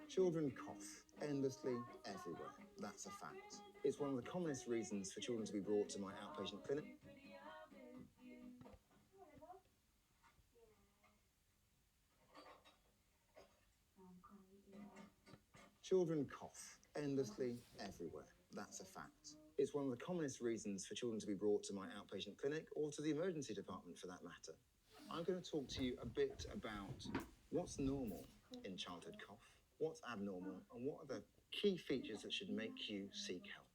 Children cough endlessly everywhere. That's a fact. It's one of the commonest reasons for children to be brought to my outpatient clinic. Children cough endlessly everywhere. That's a fact. It's one of the commonest reasons for children to be brought to my outpatient clinic or to the emergency department for that matter. I'm going to talk to you a bit about what's normal in childhood cough, what's abnormal, and what are the key features that should make you seek help.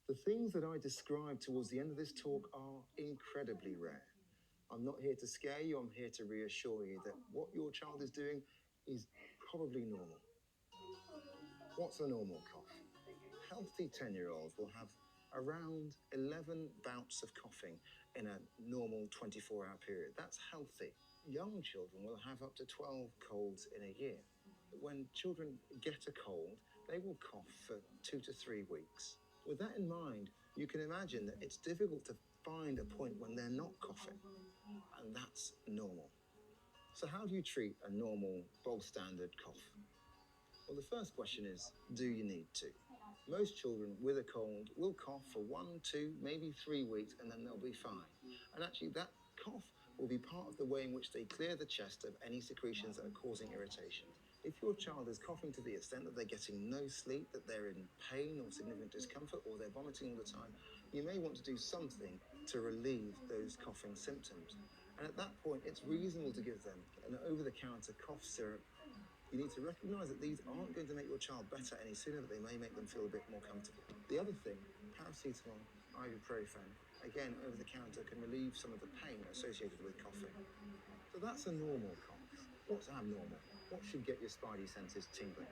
The things that I described towards the end of this talk are incredibly rare. I'm not here to scare you, I'm here to reassure you that what your child is doing is probably normal. What's a normal cough? Healthy 10-year-olds will have around 11 bouts of coughing in a normal 24-hour period. That's healthy. Young children will have up to 12 colds in a year. When children get a cold, they will cough for 2 to 3 weeks. With that in mind, you can imagine that it's difficult to find a point when they're not coughing, and that's normal. So how do you treat a normal, bog standard cough? Well, the first question is, do you need to? Most children with a cold will cough for 1, 2, maybe 3 weeks, and then they'll be fine. And actually, that cough will be part of the way in which they clear the chest of any secretions that are causing irritation. If your child is coughing to the extent that they're getting no sleep, that they're in pain or significant discomfort, or they're vomiting all the time, you may want to do something to relieve those coughing symptoms. And at that point, it's reasonable to give them an over-the-counter cough syrup. You need to recognise that these aren't going to make your child better any sooner, but they may make them feel a bit more comfortable. The other thing, paracetamol, ibuprofen, again, over the counter, can relieve some of the pain associated with coughing. So that's a normal cough. What's abnormal? What should get your spidey senses tingling?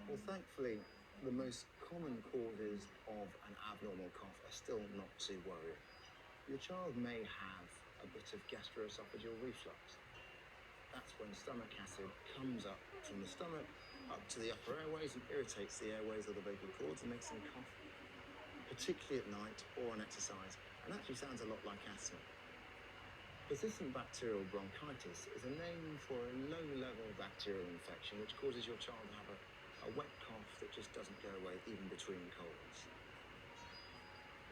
Well, thankfully, the most common causes of an abnormal cough are still not too worrying. Your child may have a bit of gastroesophageal reflux. That's when stomach acid comes up from the stomach up to the upper airways and irritates the airways or the vocal cords and makes them cough, particularly at night or on exercise, and actually sounds a lot like asthma. Persistent bacterial bronchitis is a name for a low-level bacterial infection which causes your child to have a wet cough that just doesn't go away even between colds.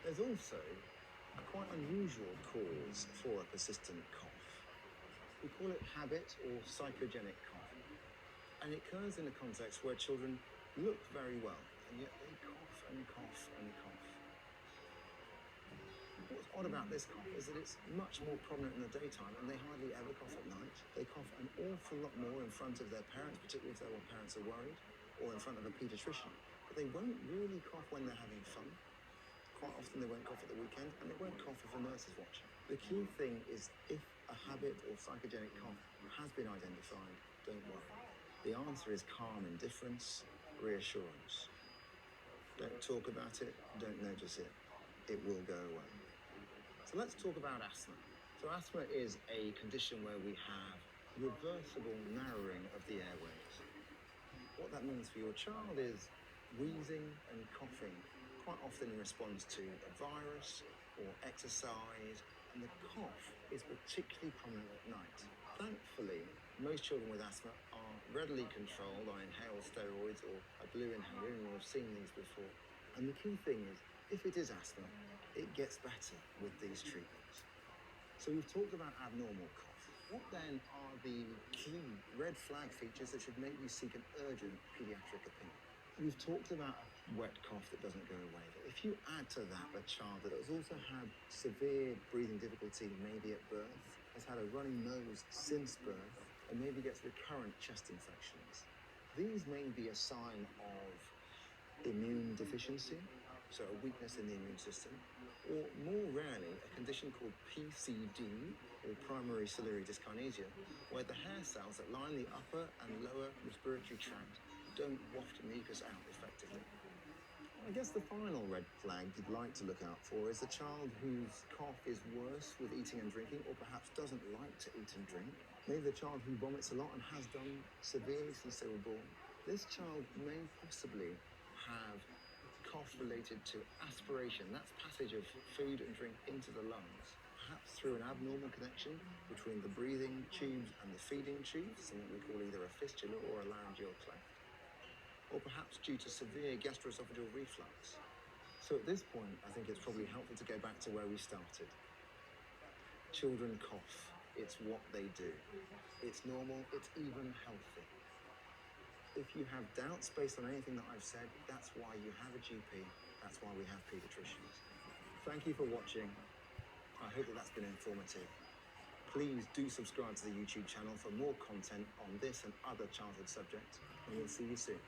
There's also a quite unusual cause for a persistent cough. We call it habit or psychogenic cough, and it occurs in a context where children look very well, and yet they cough and cough and cough. What's odd about this cough is that it's much more prominent in the daytime, and they hardly ever cough at night. They cough an awful lot more in front of their parents, particularly if their parents are worried, or in front of a paediatrician, but they won't really cough when they're having fun. Quite often they won't cough at the weekend, and they won't cough if a nurse is watching. The key thing is if a habit or psychogenic cough has been identified, don't worry. The answer is calm indifference, reassurance. Don't talk about it, don't notice it. It will go away. So let's talk about asthma. So asthma is a condition where we have reversible narrowing of the airways. What that means for your child is wheezing and coughing, quite often in response to a virus or exercise, and the cough is particularly prominent at night. Thankfully, most children with asthma are readily controlled on inhaled steroids or a blue inhaler, and you'll have seen these before. And the key thing is, if it is asthma, it gets better with these treatments. So we've talked about abnormal cough. What then are the key red flag features that should make you seek an urgent paediatric opinion? We've talked about a wet cough that doesn't go away. But if you add to that a child that has also had severe breathing difficulty, maybe at birth, has had a runny nose since birth, and maybe gets recurrent chest infections, these may be a sign of immune deficiency, so a weakness in the immune system, or more rarely, a condition called PCD, or primary ciliary dyskinesia, where the hair cells that line the upper and lower respiratory tract don't waft mucus out effectively. I guess the final red flag you'd like to look out for is a child whose cough is worse with eating and drinking, or perhaps doesn't like to eat and drink. Maybe the child who vomits a lot and has done severely since they were born. This child may possibly have cough related to aspiration, that's passage of food and drink into the lungs, perhaps through an abnormal connection between the breathing tubes and the feeding tubes, something we call either a fistula or a laryngeal cleft. or perhaps due to severe gastroesophageal reflux. So at this point, I think it's probably helpful to go back to where we started. Children cough. It's what they do. It's normal. It's even healthy. If you have doubts based on anything that I've said, that's why you have a GP. That's why we have paediatricians. Thank you for watching. I hope that that's been informative. Please do subscribe to the YouTube channel for more content on this and other childhood subjects, and we'll see you soon.